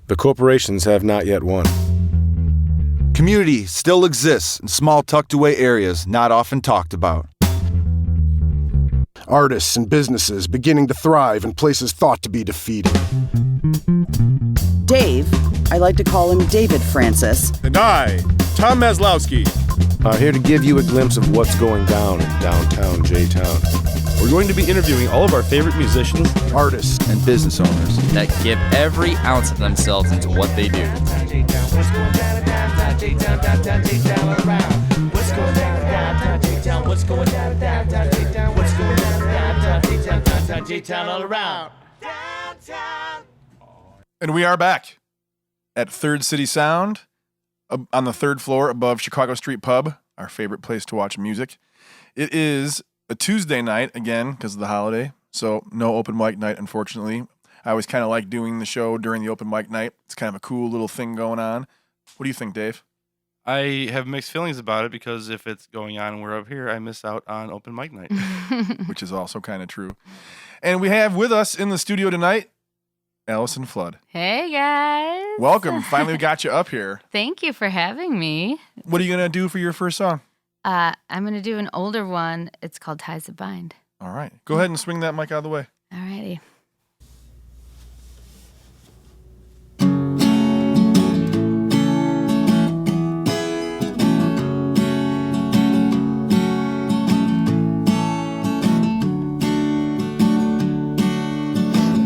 The corporations have not yet won. Community still exists in small tucked-away areas not often talked about. Artists and businesses beginning to thrive in places thought to be defeated. Dave, I like to call him David Francis. And I, Tom Maslowski, are here to give you a glimpse of what's going down in downtown J-Town. We're going to be interviewing all of our favorite musicians, artists, and business owners that give every ounce of themselves into what they do. And we are back at Third City Sound on the third floor above Chicago Street Pub, our favorite place to watch music. It is a Tuesday night, again, because of the holiday, so no open mic night, unfortunately. I always kind of like doing the show during the open mic night. It's kind of a cool little thing going on. What do you think, Dave? I have mixed feelings about it because if it's going on and we're up here, I miss out on open mic night. Which is also kind of true. And we have with us in the studio tonight, Allison Flood. Hey, guys. Welcome. Finally, we got you up here. Thank you for having me. What are you going to do for your first song? I'm going to do an older one. It's called Ties That Bind. All right. Go ahead and swing that mic out of the way. All righty.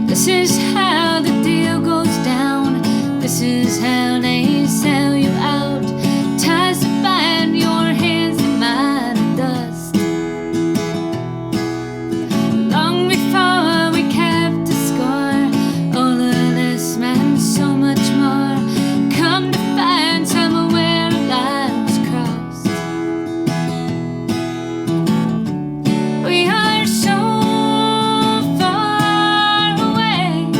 This is how the deal goes down. This is how they sell you out. Ties that bind your hands in mud and dust. Long before we kept a score, all of this meant so much more. Come to find somewhere a line was crossed. We are so far away.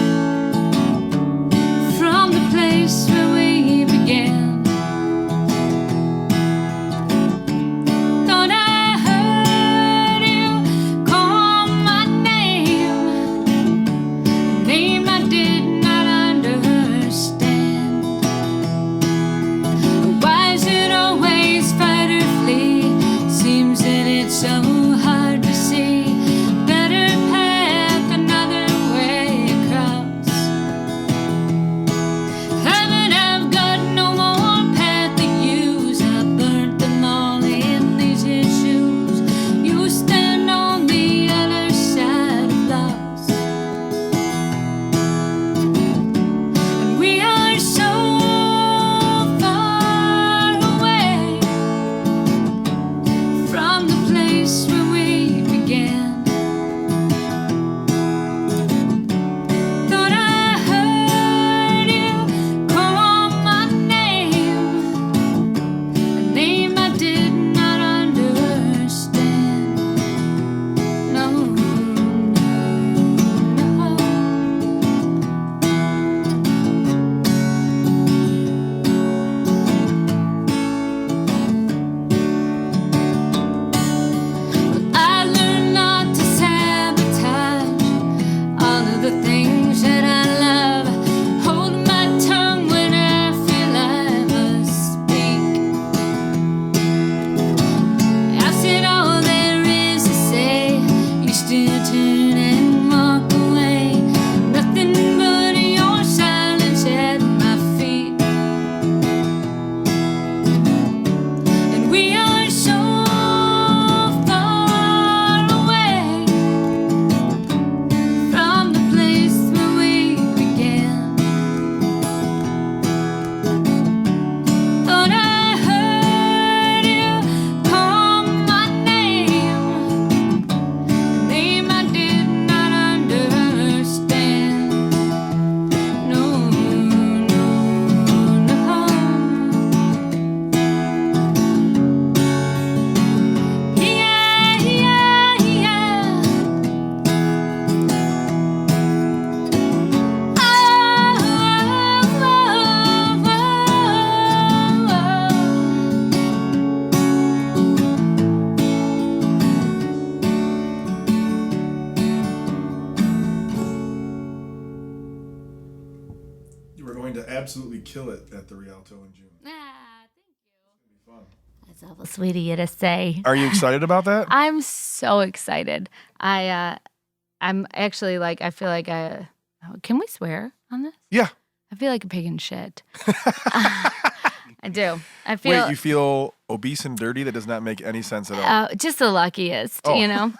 You are going to absolutely kill it at the Rialto in June. Ah, thank you. It's going to be fun. That's awful sweet of you to say. Are you excited about that? I'm so excited. I'm actually like, I feel like can we swear on this? Yeah. I feel like a pig in shit. I do. I feel. Wait, you feel obese and dirty? That does not make any sense at all. Just the luckiest, Oh. you know?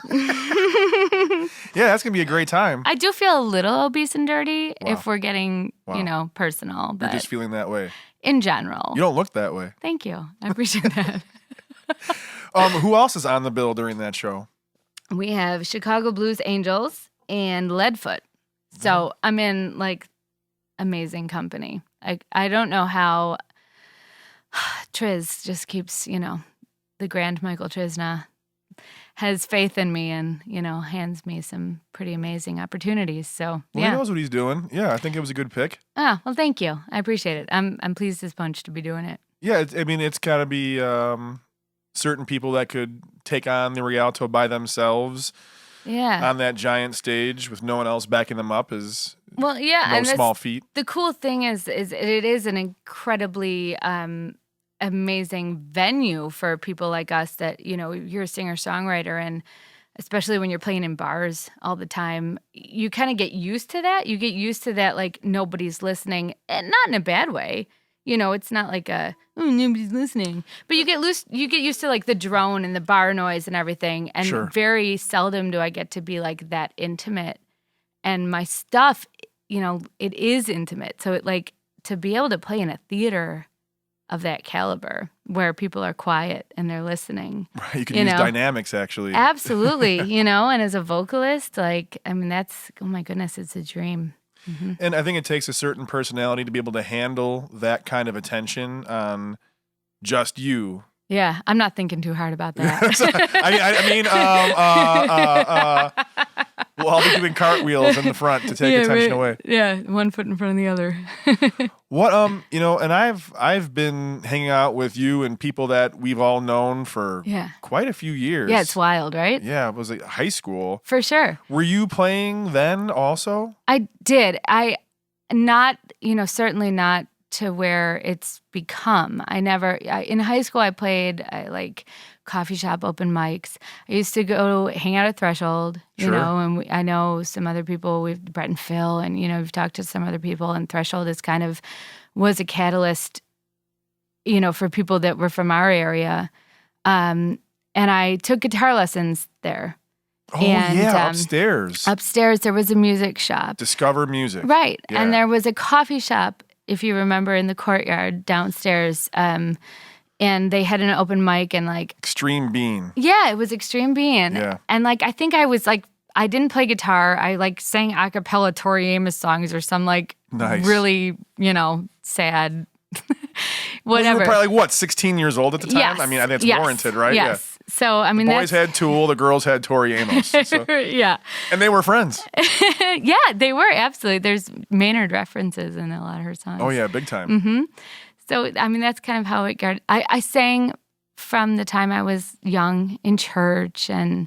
Yeah, that's going to be a great time. I do feel a little obese and dirty Wow. if we're getting, Wow. you know, personal. You're But just feeling that way. in general. You don't look that way. Thank you. I appreciate that. Who else is on the bill during that show? We have Chicago Blues Angels and Leadfoot. So I'm in like amazing company. I don't know how Triz just keeps, you know, the grand Michael Trizna has faith in me and, you know, hands me some pretty amazing opportunities. So Well, yeah. he knows what he's doing. Yeah, I think it was a good pick. Oh, well, thank you. I appreciate it. I'm pleased as punch to be doing it. Yeah, it's got to be certain people that could take on the Rialto by themselves Yeah. on that giant stage with no one else backing them up is Well, yeah. no and small feat. The cool thing is it is an incredibly amazing venue for people like us that, you know, you're a singer-songwriter, and especially when you're playing in bars all the time, you kind of get used to that. You get used to that, like, nobody's listening, and not in a bad way. You know, it's not like nobody's listening. But you get used to, like, the drone and the bar noise and everything, and Sure. very seldom do I get to be, like, that intimate. And my stuff, you know, it is intimate. So, to be able to play in a theater of that caliber where people are quiet and they're listening. Right, you can use dynamics, actually. Absolutely, you know, and as a vocalist, like, I mean, that's, oh my goodness, it's a dream. Mm-hmm. And I think it takes a certain personality to be able to handle that kind of attention on just you. Yeah, I'm not thinking too hard about that. We'll all be doing cartwheels in the front to take attention away. Yeah, one foot in front of the other. What you know, and I've been hanging out with you and people that we've all known for quite a few years. Yeah, it's wild, right? Yeah, it was like high school. For sure. Were you playing then also? I did. Certainly not to where it's become. In high school I played like coffee shop open mics. I used to go hang out at Threshold, you know, and I know some other people, Brett and Phil, and, you know, we've talked to some other people, and Threshold was a catalyst, you know, for people that were from our area. And I took guitar lessons there. Oh, and, upstairs. Upstairs there was a music shop. Discover Music. Right. Yeah. And there was a coffee shop, if you remember, in the courtyard downstairs. And they had an open mic and like Extreme Bean. Yeah, it was Extreme Bean. Yeah. And like I think I was like, I didn't play guitar. I like sang a cappella Tori Amos songs or some like really, you know, sad whatever. Well, you were probably like, what, 16 years old at the time? Yes. I mean, I think it's warranted, right? Yes. Yeah. So I mean, the boys had Tool, the girls had Tori Amos. So. Yeah. And they were friends. Yeah, they were, absolutely. There's Maynard references in a lot of her songs. Oh yeah, big time. Mm-hmm. So I mean, that's kind of how it got. I sang from the time I was young in church, and,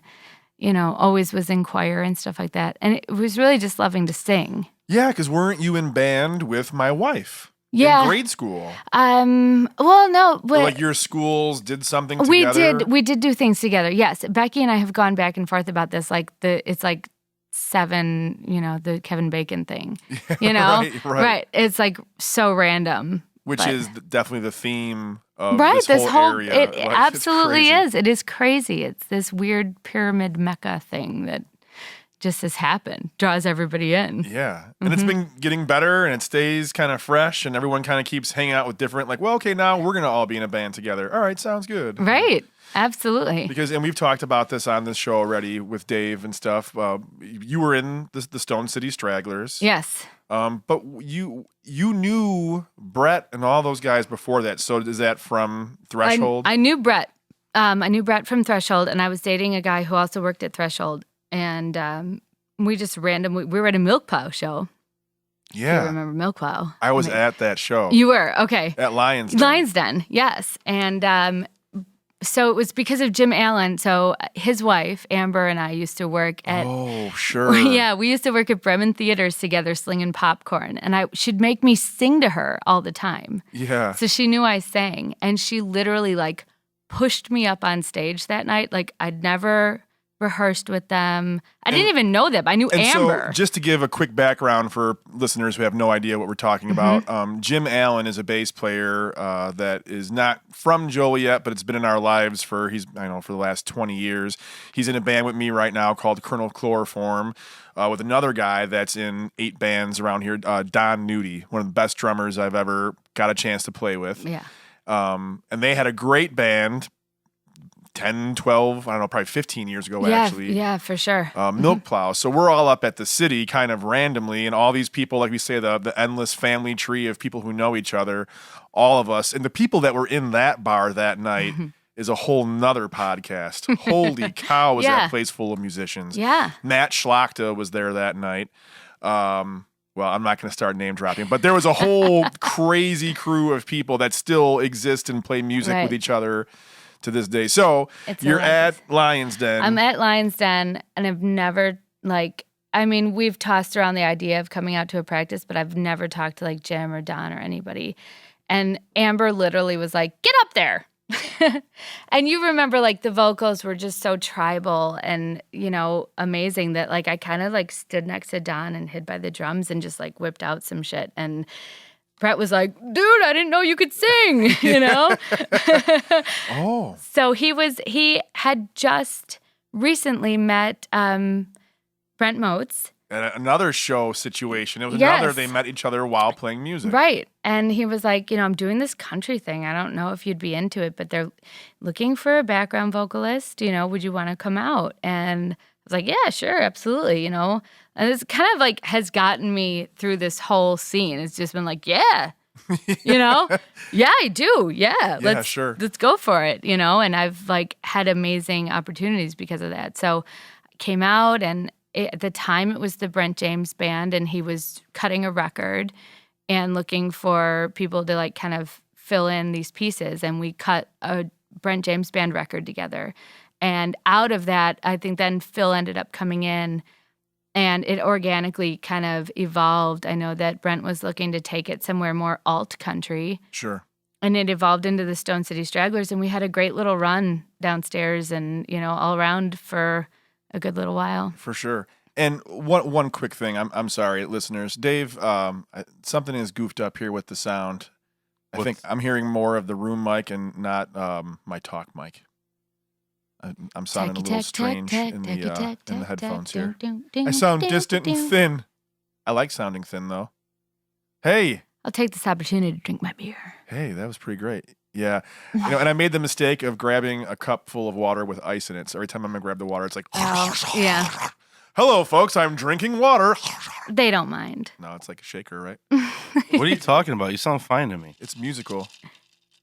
you know, always was in choir and stuff like that. And it was really just loving to sing. Yeah, because weren't you in band with my wife? Yeah. In grade school. Well, no. But or like your schools did something together? We did do things together, yes. Becky and I have gone back and forth about this. Like, it's like 7, you know, the Kevin Bacon thing. Yeah, you know? Right. It's like so random. Which is definitely the theme of this whole area. It absolutely is. It is crazy. It's this weird pyramid mecca thing that just has happened, draws everybody in. Yeah. And it's been getting better, and it stays kind of fresh, and everyone kind of keeps hanging out with different, like, well, okay, now we're going to all be in a band together. All right, sounds good. Right. Absolutely. Because, and we've talked about this on this show already with Dave and stuff. You were in the Stone City Stragglers. Yes. But you knew Brett and all those guys before that. So is that from Threshold? I knew Brett. I knew Brett from Threshold, and I was dating a guy who also worked at Threshold. And we just we were at a Milk Plow show. Yeah. You remember Milk Plow? I was at that show. You were? Okay. At Lions Den. Lions Den, yes. And So it was because of Jim Allen. So his wife, Amber, and I used to work at... Oh, sure. Yeah, we used to work at Bremen Theaters together slinging popcorn. And she'd make me sing to her all the time. Yeah. So she knew I sang. And she literally, like, pushed me up on stage that night. Like, I'd never rehearsed with them. I didn't even know them. I knew Amber. So just to give a quick background for listeners who have no idea what we're talking about, Jim Allen is a bass player that is not from Joliet, but it's been in our lives for the last 20 years. He's in a band with me right now called Colonel Chloroform with another guy that's in 8 bands around here, Don Nudie, one of the best drummers I've ever got a chance to play with. Yeah. And they had a great band 10, 12, I don't know, probably 15 years ago, actually. Yeah, for sure. Milk Plow. So we're all up at the city kind of randomly, and all these people, like we say, the endless family tree of people who know each other, all of us. And the people that were in that bar that night is a whole nother podcast. Holy cow, was that place full of musicians. Yeah. Matt Schlachta was there that night. Well, I'm not going to start name dropping, but there was a whole crazy crew of people that still exist and play music with each other to this day. So you're at Lion's Den. I'm at Lion's Den, and I've never, we've tossed around the idea of coming out to a practice, but I've never talked to like Jim or Don or anybody. And Amber literally was like, get up there. And you remember like the vocals were just so tribal and, amazing that like I kind of like stood next to Don and hid by the drums and just like whipped out some shit. And Brett was like, dude, I didn't know you could sing, Oh. So he had just recently met Brent Motes. And another show situation. It was they met each other while playing music. Right. And he was like, I'm doing this country thing. I don't know if you'd be into it, but they're looking for a background vocalist. Would you want to come out? And I was like, yeah, sure, absolutely, And it's kind of like has gotten me through this whole scene. It's just been like, yeah, yeah, I do. Yeah, let's go for it, And I've like had amazing opportunities because of that. So I came out, and at the time it was the Brent James Band, and he was cutting a record and looking for people to like kind of fill in these pieces. And we cut a Brent James Band record together. And out of that, I think then Phil ended up coming in, and it organically kind of evolved. I know that Brent was looking to take it somewhere more alt country. Sure. And it evolved into the Stone City Stragglers, and we had a great little run downstairs and, all around for a good little while. For sure. And one quick thing, I'm sorry, listeners. Dave, something is goofed up here with the sound. I think I'm hearing more of the room mic and not my talk mic. I'm sounding a little strange in the headphones here. I sound distant and thin. I like sounding thin, though. Hey. I'll take this opportunity to drink my beer. Hey, that was pretty great. Yeah. And I made the mistake of grabbing a cup full of water with ice in it. So every time I'm going to grab the water, it's like... Oh, yeah. Hello, folks. I'm drinking water. They don't mind. No, it's like a shaker, right? What are you talking about? You sound fine to me. It's musical.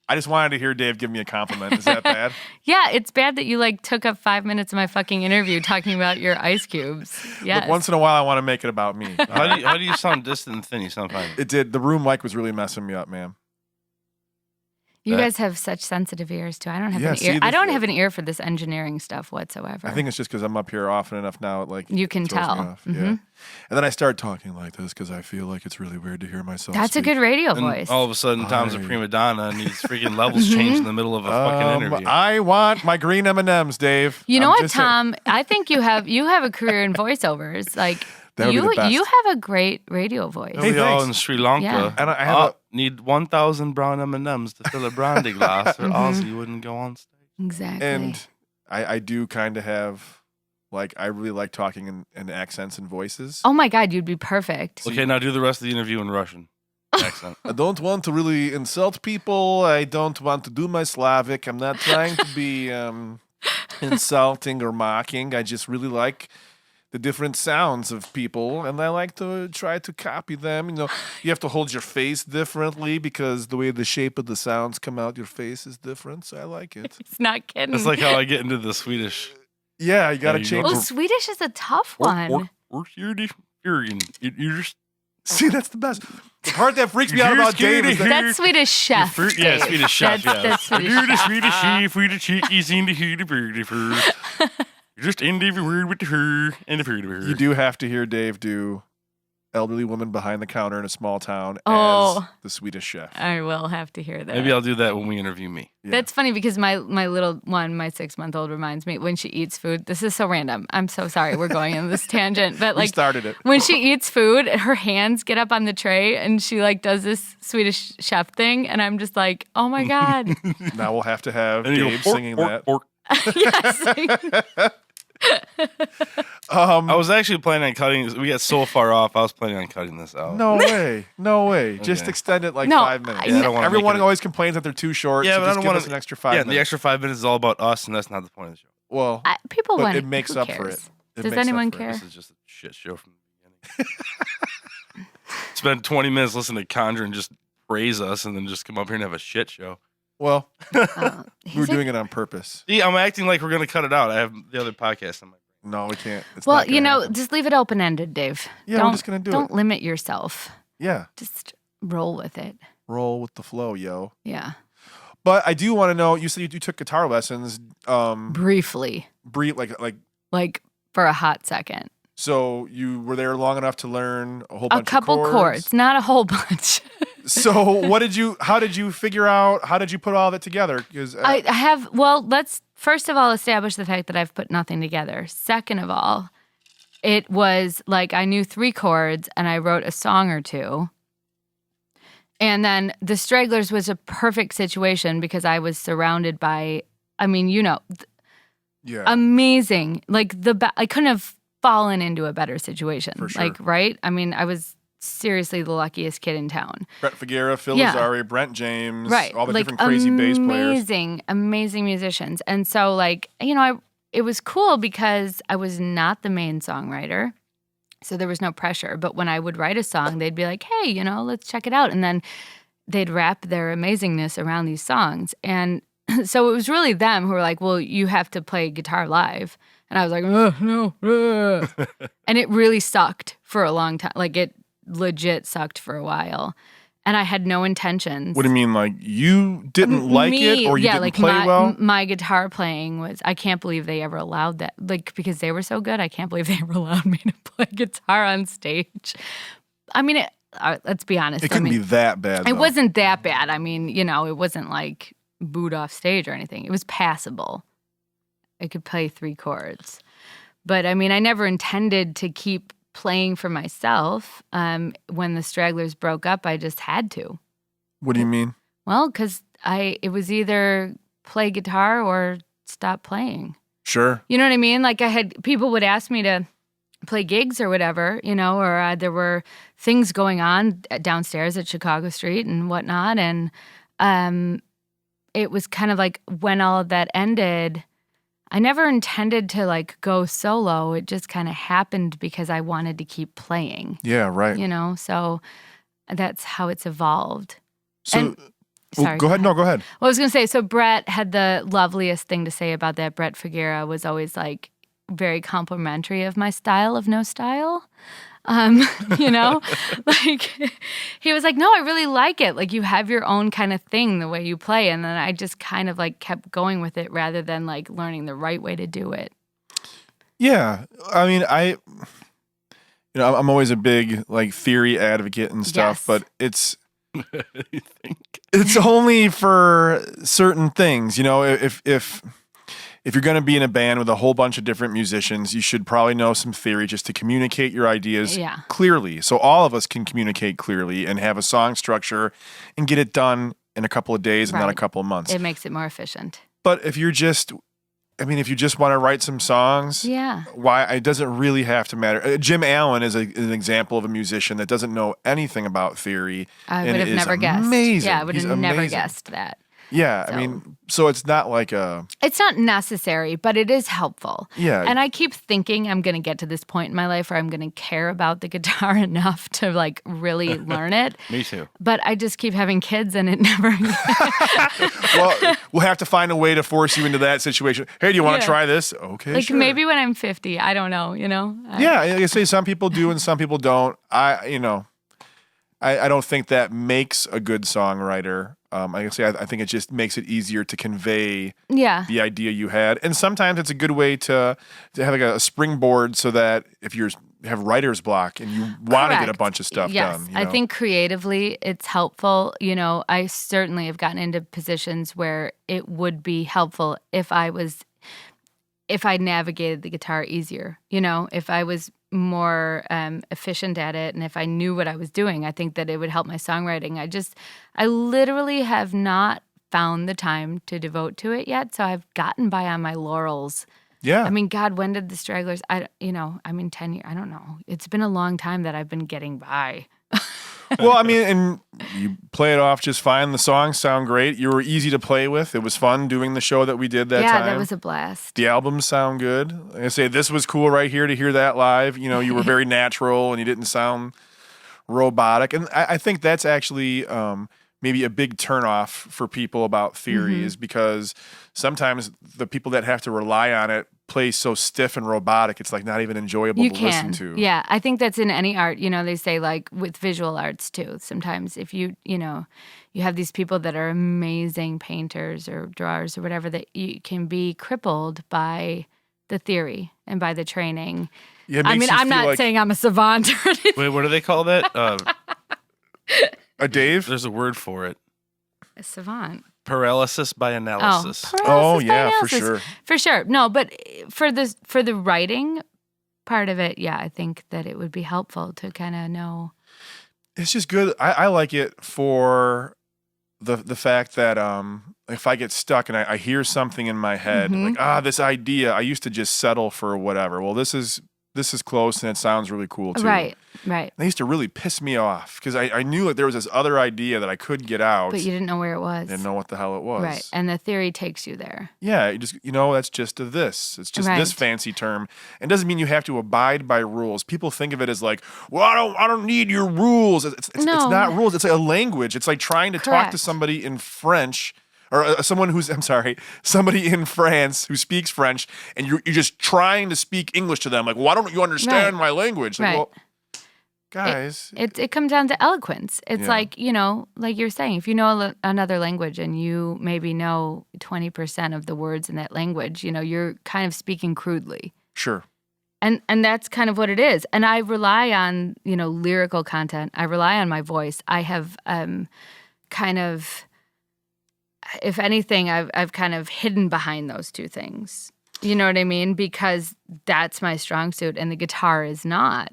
I just wanted to hear Dave give me a compliment. Is that bad? Yeah, it's bad that you took up 5 minutes of my fucking interview talking about your ice cubes. Yes. Look, once in a while, I want to make it about me. How do you sound distant and thin? You sound fine. It did. The room mic was really messing me up, man. You guys have such sensitive ears too. I don't have an ear. I don't have an ear for this engineering stuff whatsoever. I think it's just because I'm up here often enough now. You can tell. Mm-hmm. Yeah. And then I start talking like this because I feel like it's really weird to hear myself. That's speak. a good radio and voice. All of a sudden, Tom's a prima donna, and these freaking levels change in the middle of a fucking interview. I want my green M&Ms, Dave. You know what, Tom? I think you have a career in voiceovers. You have a great radio voice. Hey, all in Sri Lanka. Yeah. And I have need 1,000 brown M&Ms to fill a brandy glass, or Ozzy wouldn't go on stage. Exactly. And I do kind of have, I really like talking in accents and voices. Oh my God, you'd be perfect. Okay, now do the rest of the interview in Russian accent. I don't want to really insult people. I don't want to do my Slavic. I'm not trying to be insulting or mocking. I just really like the different sounds of people, and I like to try to copy them. You have to hold your face differently because the way the shape of the sounds come out your face is different, so I like it. It's not kidding. That's like how I get into the Swedish. Yeah, you got to change. Oh, Swedish is a tough one. You're just See, that's the best. part that freaks me out You're about scared Dave is to that hear- That's Swedish Chef. Yeah, Dave. Swedish chef. That's Swedish You're the Chef. Swedish chef with the chickies in the hurdy first. You're just in every word with the her and the hurdy you do have to hear Dave do elderly woman behind the counter in a small town Oh. as the Swedish Chef. I will have to hear that. Maybe I'll do that when we interview me. Yeah. That's funny because my little one, my 6-month-old, reminds me when she eats food. This is so random. I'm so sorry we're going on this tangent, but We like started it. when she eats food, her hands get up on the tray and she like does this Swedish Chef thing, and I'm just like, oh my god, Now we'll have to have And you go, Dave pork, singing pork, that. pork. yes. I was actually planning on cutting. We got so far off. I was planning on cutting this out. No way. No way. Just Okay. extend it like No, 5 minutes. Yeah, I don't wanna Everyone make it- always complains that they're too short. Yeah, so but I just don't give want us an extra 5 minutes. the extra 5 minutes is all about us, and that's not the point of the show. Well, People but want it makes who up cares? for it. It Does makes up anyone for it. care? This is just a shit show from the beginning. Spend 20 minutes listening to Conjure and just praise us, and then just come up here and have a shit show. Well, we're He's doing it on purpose. See, I'm acting like we're gonna cut it out. I have the other podcast on my brain. No, we can't. It's well, not gonna happen. just leave it open ended, Dave. Yeah, don't, we're just gonna do Don't it. limit yourself. Yeah, Just roll with it. roll with the flow, yo. Yeah. But I do want to know. You said you took guitar lessons. Briefly, Like for a hot second. so you were there long enough to learn a whole A bunch couple of chords, not a whole bunch. So how did you figure out? How did you put all of it together? Because I have, well, let's first of all establish the fact that I've put nothing together. Second of all, it was like I knew 3 chords and I wrote a song or 2. And then The Stragglers was a perfect situation because I was surrounded by, I mean, yeah, amazing. Like I couldn't have fallen into a better situation. For sure. Like, right? I mean, I was seriously the luckiest kid in town. Brett Figuera, Phil Yeah. Lazari, Brent James, Right. all the like, different crazy bass players. Amazing musicians. And so like, it was cool because I was not the main songwriter. So there was no pressure. But when I would write a song, they'd be like, hey, let's check it out. And then they'd wrap their amazingness around these songs. And so it was really them who were like, well, you have to play guitar live. And I was like, no. And it really sucked for a long time. Like it legit sucked for a while. And I had no intentions. What do you mean? Like you didn't like it, or you didn't play well? My guitar playing was, I can't believe they ever allowed that. Like, because they were so good, I can't believe they ever allowed me to play guitar on stage. I mean, let's be honest. It couldn't be that bad. It though. wasn't that bad. I mean, it wasn't like booed off stage or anything. It was passable. I could play 3 chords. But I mean, I never intended to keep playing for myself. When the Stragglers broke up, I just had to. What do you mean? Well, because it was either play guitar or stop playing. Sure. You know what I mean? Like people would ask me to play gigs or whatever, or there were things going on downstairs at Chicago Street and whatnot. And it was kind of like when all of that ended, I never intended to like go solo. It just kind of happened because I wanted to keep playing, Yeah. Right. so that's how it's evolved. So. And- Sorry, go ahead. No, go ahead. Well, I was going to say, so Brett had the loveliest thing to say about that. Brett Figuera was always like very complimentary of my style of no style. Like he was like, no, I really like it. Like you have your own kind of thing, the way you play. And then I just kind of like kept going with it rather than like learning the right way to do it. Yeah. I mean, I'm always a big like theory advocate and stuff, Yes. but it's You think? it's only for certain things. If you're going to be in a band with a whole bunch of different musicians, you should probably know some theory just to communicate your ideas Yeah. clearly. So all of us can communicate clearly and have a song structure and get it done in a couple of days and not a Right. couple of months. It makes it more efficient. But if you just want to write some songs, Yeah. why it doesn't really have to matter. Jim Allen is an example of a musician that doesn't know anything about theory. I and would have is never guessed. amazing. Yeah, I would He's have never amazing. guessed that. Yeah, So- I mean, so it's not like a It's not necessary, but it is helpful. yeah. And I keep thinking I'm going to get to this point in my life where I'm going to care about the guitar enough to like really learn it. Me too. But I just keep having kids and it never. Well, we'll have to find a way to force you into that situation. Hey, do you want to Yeah. try this? Okay, like sure. maybe when I'm 50, I don't know, Yeah, like I say, some people do and some people don't. I don't think that makes a good songwriter. Like I say, I think it just makes it easier to convey the idea you had. And sometimes it's a good way to have like a springboard so that if you have writer's block and you want to get a bunch of stuff done. I think creatively it's helpful. I certainly have gotten into positions where it would be helpful if I navigated the guitar easier, if I was more efficient at it and if I knew what I was doing, I think that it would help my songwriting. I literally have not found the time to devote to it yet, so I've gotten by on my laurels. Yeah. I mean, God, when did the Stragglers, 10 years, I don't know. It's been a long time that I've been getting by. Well, I mean, and you play it off just fine. The songs sound great. You were easy to play with. It was fun doing the show that we did that time. Yeah, that was a blast. The albums sound good. Like I say, this was cool right here to hear that live. You were very natural and you didn't sound robotic. And I think that's actually maybe a big turnoff for people about theory is because sometimes the people that have to rely on it play so stiff and robotic, it's like not even enjoyable to listen to. Yeah, I think that's in any art. They say like with visual arts too. Sometimes if you have these people that are amazing painters or drawers or whatever, that you can be crippled by the theory and by the training. Yeah, I'm not saying I'm a savant or anything. Wait, what do they call that? A Dave? There's a word for it. A savant. Paralysis by analysis. Paralysis by yeah, analysis. For sure. No, but for the writing part of it, yeah, I think that it would be helpful to kind of know. It's just good. I like it for the fact that if I get stuck and I hear something in my head, like, this idea, I used to just settle for whatever. Well, this is close and it sounds really cool too. Right. That used to really piss me off because I knew that there was this other idea that I could get out. But you didn't know where it was. Didn't know what the hell it was. Right. And the theory takes you there. Yeah. You just, that's just a this. It's just this fancy term. It doesn't mean you have to abide by rules. People think of it as like, well, I don't need your rules. It's not rules. It's like a language. It's like trying to talk to somebody in French or somebody in France who speaks French, and you're just trying to speak English to them. Like, why don't you understand my language? Like, well, guys. It comes down to eloquence. It's like, like you're saying, if you know another language and you maybe know 20% of the words in that language, you're kind of speaking crudely. Sure. And that's kind of what it is. And I rely on, lyrical content. I rely on my voice. I have kind of... If anything, I've kind of hidden behind those two things. You know what I mean? Because that's my strong suit and the guitar is not.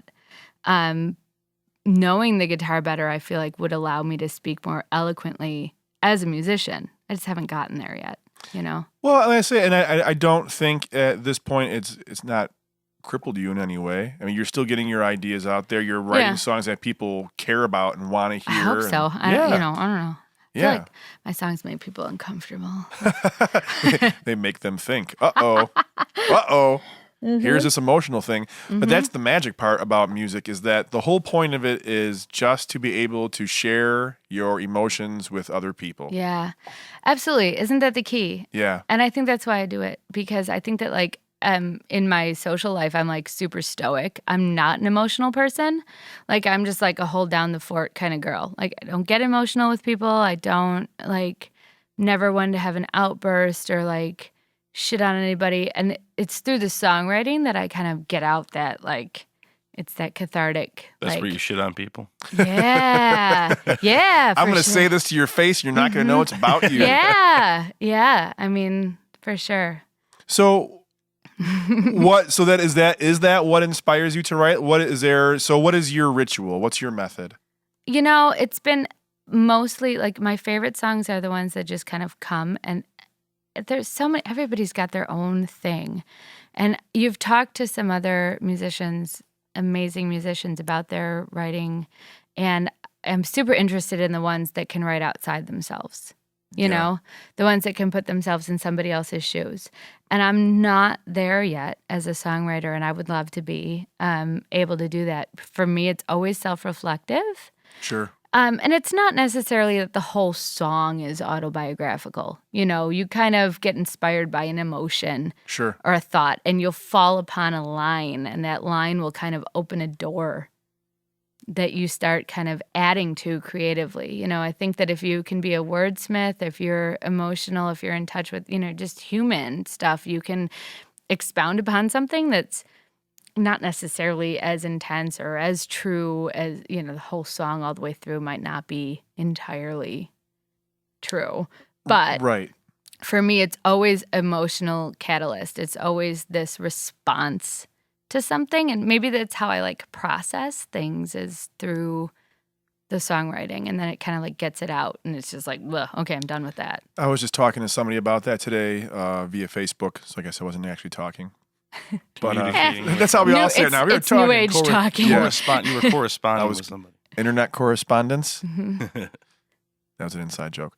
Knowing the guitar better, I feel like would allow me to speak more eloquently as a musician. I just haven't gotten there yet, Well, like I say, and I don't think at this point it's not crippled you in any way. I mean, you're still getting your ideas out there. You're writing songs that people care about and want to hear. I hope so. I don't know. I feel Yeah. like my songs make people uncomfortable. They make them think, uh-oh. Here's this emotional thing. But that's the magic part about music is that the whole point of it is just to be able to share your emotions with other people. Yeah, absolutely. Isn't that the key? Yeah. And I think that's why I do it, because I think that like in my social life, I'm like super stoic. I'm not an emotional person. Like I'm just like a hold down the fort kind of girl. Like I don't get emotional with people. I don't never one to have an outburst or like shit on anybody. And it's through the songwriting that I kind of get out that like, it's that cathartic. That's where you shit on people. Yeah. Yeah. I'm going to say this to your face and you're not going to know it's about you. Yeah. Yeah. I mean, for sure. So is that what inspires you to write? What is your ritual? What's your method? It's been mostly like my favorite songs are the ones that just kind of come, and there's so many, everybody's got their own thing. And you've talked to some other musicians, amazing musicians about their writing, and I'm super interested in the ones that can write outside themselves. The ones that can put themselves in somebody else's shoes. And I'm not there yet as a songwriter, and I would love to be able to do that. For me, it's always self-reflective. Sure. And it's not necessarily that the whole song is autobiographical. You kind of get inspired by an emotion Sure. or a thought, and you'll fall upon a line, and that line will kind of open a door. that you start kind of adding to creatively. You know, I think that if you can be a wordsmith, if you're emotional, if you're in touch with, you know, just human stuff, you can expound upon something that's not necessarily as intense or as true as, you know, the whole song all the way through might not be entirely true. But Right. for me, it's always emotional catalyst. It's always this response to something. And maybe that's how I like process things is through the songwriting. And then it kind of like gets it out. And it's just like, ugh, okay, I'm done with that. I was just talking to somebody about that today via Facebook. So I guess I wasn't actually talking. But Communicating. that's how we all say it now. We were It's talking. new age talking. Yeah. You were corresponding I was- with somebody. Internet correspondence. That was an inside joke.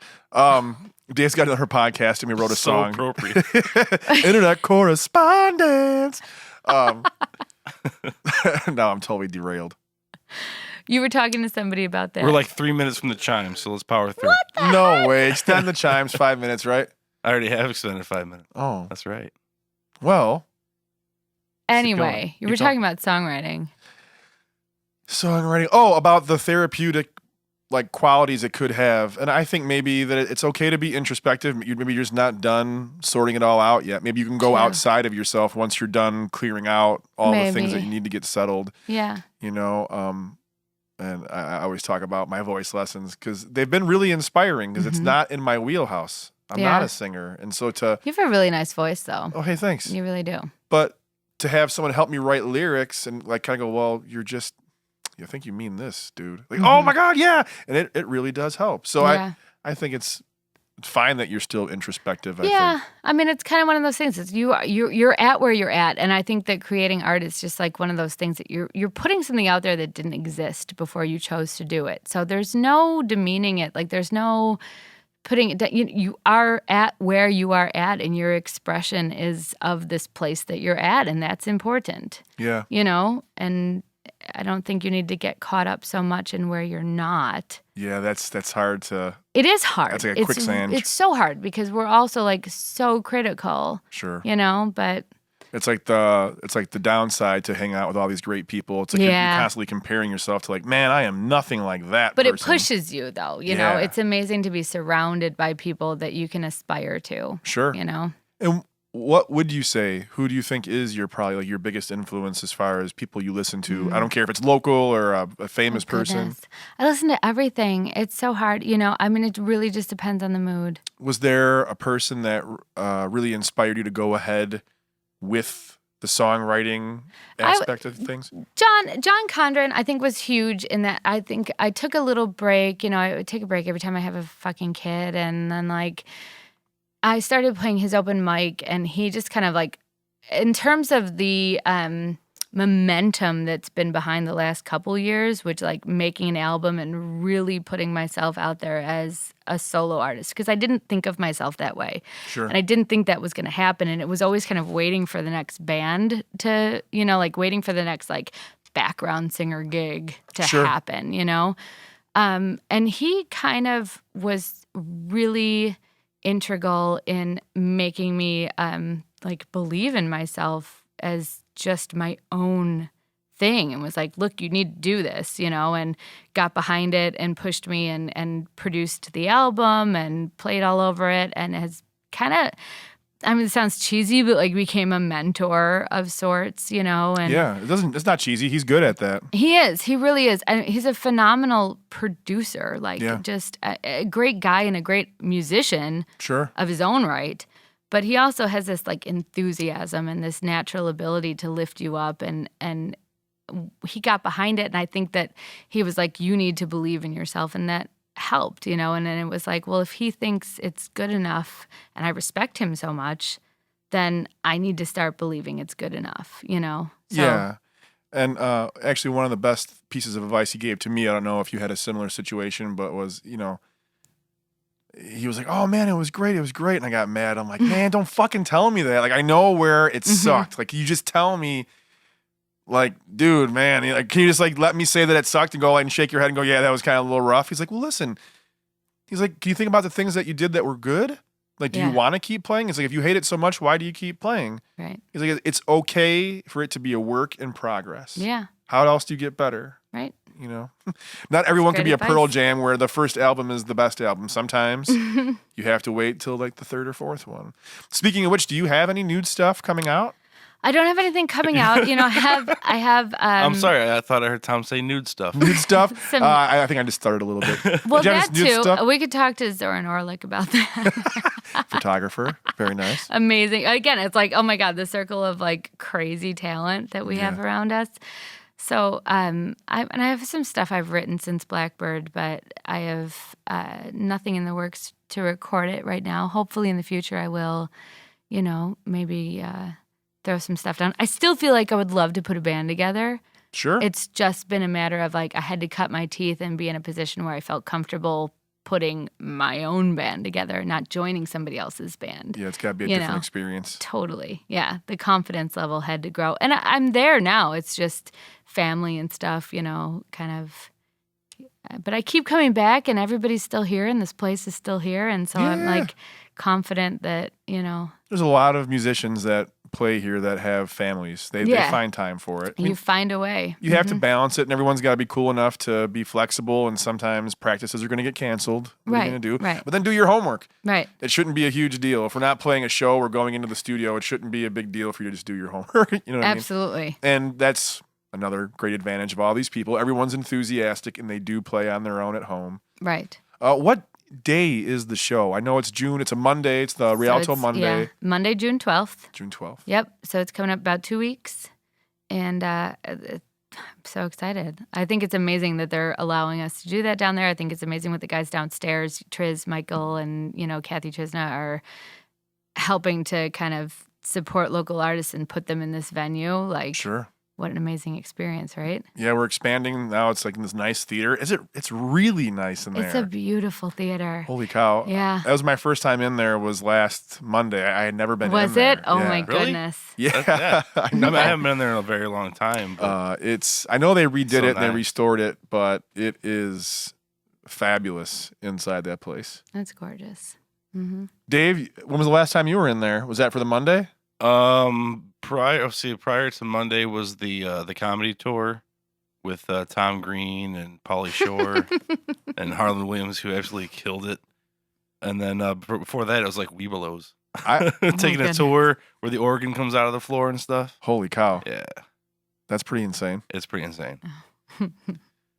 Dave's got her podcast and we wrote a So song. appropriate. Internet correspondence. No, I'm totally derailed. You were talking to somebody about that. We're like 3 minutes from the chime, so let's power through. No way. Extend the chimes 5 minutes, right? I already have extended 5 minutes. Oh, That's right. well, Anyway, you were Keep talking about songwriting. songwriting. Oh, about the therapeutic like qualities it could have. And I think maybe that it's okay to be introspective. Maybe you're just not done sorting it all out yet. Maybe you can go True. outside of yourself once you're done clearing out all the things that Maybe. you need to get settled, Yeah. you know. And I always talk about my voice lessons because they've been really inspiring because it's not in my wheelhouse. I'm Yeah. not a singer. And so to, You have a really nice voice, though. oh, hey, thanks. You really do. But to have someone help me write lyrics and like kind of go, well, you think you mean this, dude. Like, oh my God, yeah. And it really does help. So Yeah. I think it's fine that you're still introspective. I Yeah, think. I mean, it's kind of one of those things. It's you're at where you're at, and I think that creating art is just like one of those things that you're putting something out there that didn't exist before you chose to do it. So there's no demeaning it. Like there's no putting it. You are at where you are at, and your expression is of this place that you're at, and that's important. Yeah. You know, and I don't think you need to get caught up so much in where you're not. Yeah, that's hard to. It is hard. That's like a quicksand. It's so hard because we're also like so critical. Sure. You know, but It's like the downside to hang out with all these great people. It's like you're Yeah. constantly comparing yourself to like, man, I am nothing like that. But it person. pushes you though. You know, Yeah. it's amazing to be surrounded by people that you can aspire to. Sure. You know. And what would you say? Who do you think is your probably like your biggest influence as far as people you listen to? I don't care if it's local or a famous person. Goodness. I listen to everything. It's so hard. You know, I mean, it really just depends on the mood. Was there a person that really inspired you to go ahead with the songwriting aspect of things? John Condren, I think, was huge in that. I think I took a little break. You know, I would take a break every time I have a fucking kid, and then like I started playing his open mic, and he just kind of like, in terms of the momentum that's been behind the last couple years, which like making an album and really putting myself out there as a solo artist, because I didn't think of myself that way. Sure. And I didn't think that was going to happen. And it was always kind of waiting for the next band to, you know, like waiting for the next like background singer gig to Sure. happen, you know? And he kind of was really integral in making me like believe in myself as just my own thing, and was like, look, you need to do this, you know, and got behind it and pushed me and produced the album and played all over it, and has kind of, I mean, it sounds cheesy, but like became a mentor of sorts, you know. And Yeah, it's not cheesy. He's good at that. he really is. And he's a phenomenal producer, like Yeah. just a great guy and a great musician Sure. of his own right. But he also has this like enthusiasm and this natural ability to lift you up, and he got behind it. And I think that he was like, you need to believe in yourself, and that helped, you know. And then it was like, well, if he thinks it's good enough and I respect him so much, then I need to start believing it's good enough, you know. So, Yeah. And actually, one of the best pieces of advice he gave to me, I don't know if you had a similar situation, but was, you know, he was like, oh man, it was great. And I got mad. I'm like, man, don't fucking tell me that. Like, I know where it sucked. Like, you just tell me, like, dude, man, like, can you just like let me say that it sucked and go like and shake your head and go, yeah, that was kind of a little rough. He's like, well, listen, he's like, can you think about the things that you did that were good? Like, do Yeah. you want to keep playing? It's like, if you hate it so much, why do you keep playing? right. He's like, it's okay for it to be a work in progress. Yeah, How else do you get better? right. you know. Not everyone can great be a advice. Pearl Jam where the first album is the best album. Sometimes you have to wait till like the third or fourth one. Speaking of which, do you have any nude stuff coming out? I don't have anything coming out. You know, I have. I'm sorry. I thought I heard Tom say nude stuff. Nude stuff? Some- I think I just started a little bit. Well, Do you have that any nude too. stuff? We could talk to Zoran Orlik about that. Photographer. Very nice. Amazing. Again, it's like, oh my God, the circle of like crazy talent that we have around us. So, I have some stuff I've written since Blackbird, but I have nothing in the works to record it right now. Hopefully in the future I will, you know, maybe throw some stuff down. I still feel like I would love to put a band together. Sure. It's just been a matter of like I had to cut my teeth and be in a position where I felt comfortable putting my own band together, not joining somebody else's band. Yeah, it's got to be a You different know. experience. Totally. Yeah. The confidence level had to grow. And I'm there now. It's just family and stuff, you know, kind of. But I keep coming back and everybody's still here and this place is still here. And so I'm like confident that, you know. There's a lot of musicians that play here that have families. They find time for it. I mean, You find a way. you have to balance it, and everyone's got to be cool enough to be flexible, and sometimes practices are going to get canceled. What are you Right, going to do? right. But then do your homework. Right. It shouldn't be a huge deal. If we're not playing a show or going into the studio, it shouldn't be a big deal for you to just do your homework. You know what Absolutely. I mean? And that's another great advantage of all these people. Everyone's enthusiastic, and they do play on their own at home. Right. What day is the show? I know it's June. It's a Monday. It's the Rialto it's- Monday. Yeah, Monday, June 12th. June 12th. Yep. So it's coming up about 2 weeks. And I'm so excited. I think it's amazing that they're allowing us to do that down there. I think it's amazing what the guys downstairs, Triz, Michael, and, you know, Kathy Trisna are helping to kind of support local artists and put them in this venue. Like, Sure. what an amazing experience, right? Yeah, we're expanding now. It's like in this nice theater. It's really nice in there. It's a beautiful theater. Holy cow! Yeah. That was my first time in there. Was last Monday. I had never been. Was in there. it? Oh Yeah. my Really? goodness. Yeah, Yeah. I I, know. mean, I haven't been there in a very long time. But It's. I know they redid So it and they nice. restored it, but it is fabulous inside that place. That's gorgeous. Mm-hmm. Dave, when was the last time you were in there? Was that for the Monday? prior to Monday was the comedy tour with Tom Green and Pauly Shore and Harlan Williams, who absolutely killed it. And then before that, it was like Webelos. Taking a goodness. tour where the organ comes out of the floor and stuff. Holy cow! Yeah, That's pretty insane. it's pretty insane.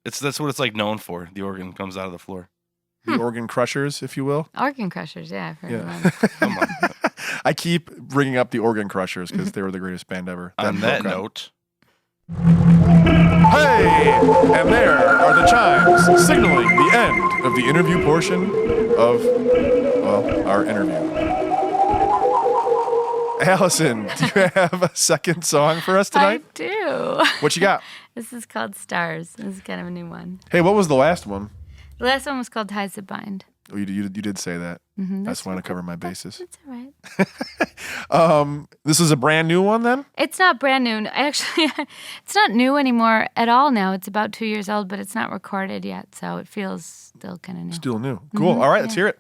That's what it's like known for. The organ comes out of the floor. The organ crushers, if you will. Organ Crushers, yeah. I've heard of Yeah. them. Come on. I keep bringing up the Organ Crushers because they were the greatest band ever. On that broke up. note, Hey! And there are the chimes signaling the end of the interview portion of, well, our interview. Allison, do you have a second song for us tonight? I do. What you got? This is called Stars. This is kind of a new one. Hey, what was the last one? The last one was called Ties That Bind. Oh, you did say that. I just want to cover my bases. That's all right. This is a brand new one then? It's not brand new. Actually, it's not new anymore at all now. It's about 2 years old, but it's not recorded yet, so it feels still kind of new. Still new. Cool. All right, let's hear it.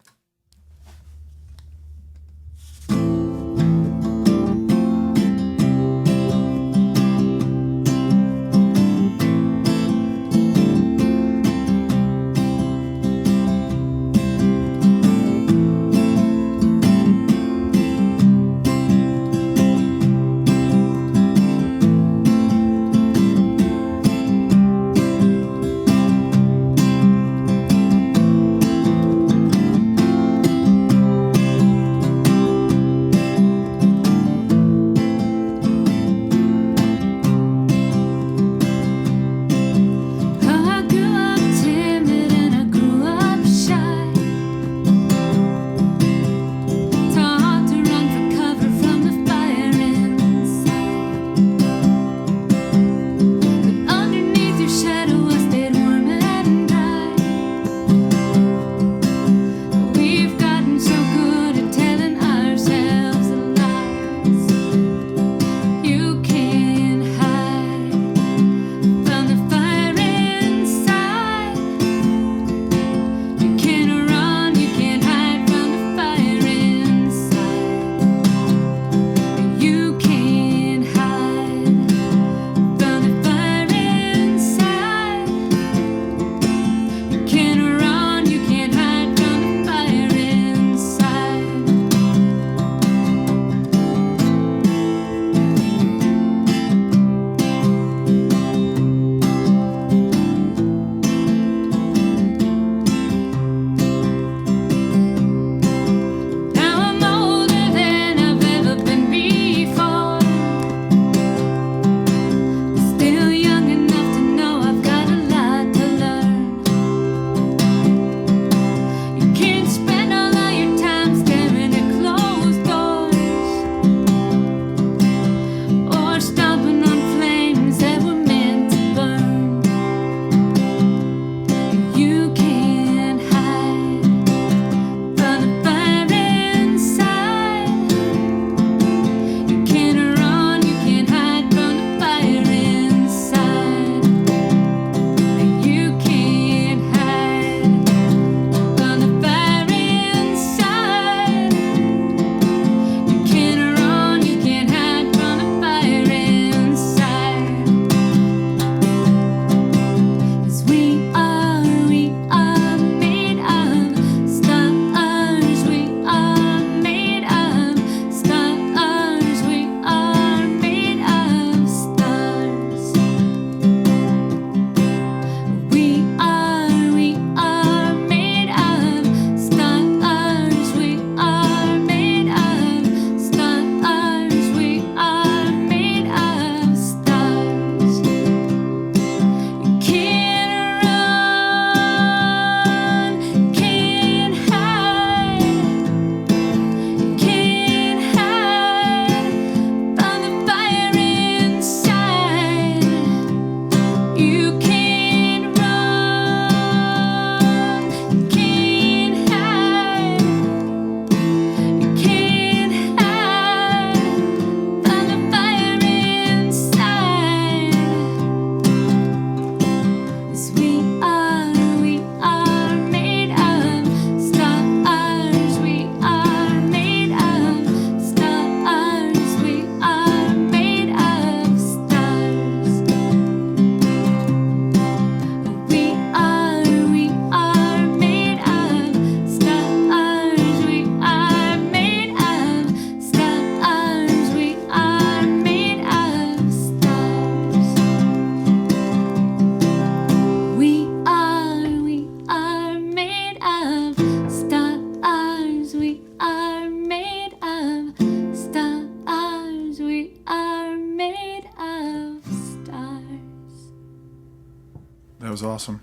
was awesome.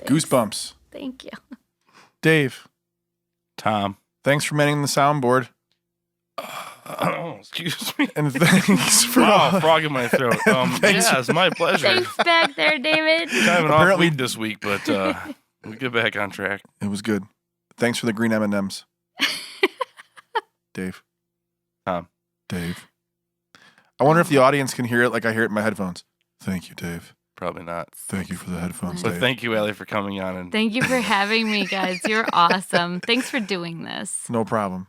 Goosebumps. Thank you. Dave, Tom. thanks for manning the soundboard. Excuse me. And thanks for Wow, frog in my throat. Thanks. Yeah, it's my pleasure. Thanks back there, David. Kind of an off Apparently- week this week, but we'll get back on track. It was good. Thanks for the green M&Ms. Dave. Tom. Dave. I wonder if the audience can hear it like I hear it in my headphones. Thank you, Dave. Probably not. Thank you for the headphones, But Dave. thank you, Allie, for coming on. And Thank you for having me, guys. You're awesome. Thanks for doing this. No problem.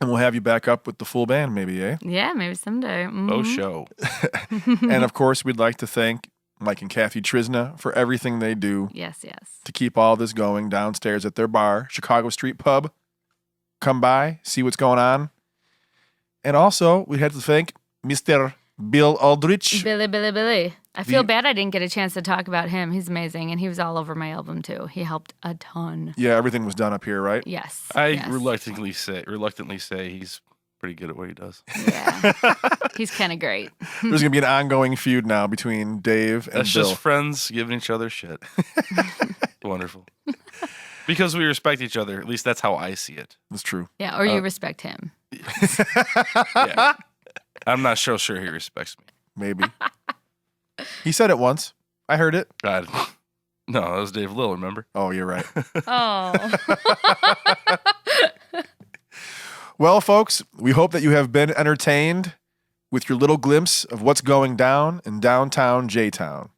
And we'll have you back up with the full band maybe, eh? Yeah, maybe someday. oh, show. And of course, we'd like to thank Mike and Kathy Trisna for everything they do Yes. to keep all this going downstairs at their bar, Chicago Street Pub. Come by, see what's going on. And also, we had to thank Mr. Bill Aldrich. Billy. I feel bad I didn't get a chance to talk about him. He's amazing, and he was all over my album too. He helped a ton. Yeah, everything was done up here, right? Yes. I yes. reluctantly say he's pretty good at what he does. Yeah. He's kind of great. There's going to be an ongoing feud now between Dave and That's Bill. just friends giving each other shit. Wonderful. Because we respect each other. At least that's how I see it. That's true. Yeah, or you respect him. Yeah. I'm not so sure he respects me. Maybe. He said it once. I heard it. God. No, that was Dave Lill, remember? Oh, you're right. Oh. Well, folks, we hope that you have been entertained with your little glimpse of what's going down in downtown J-Town.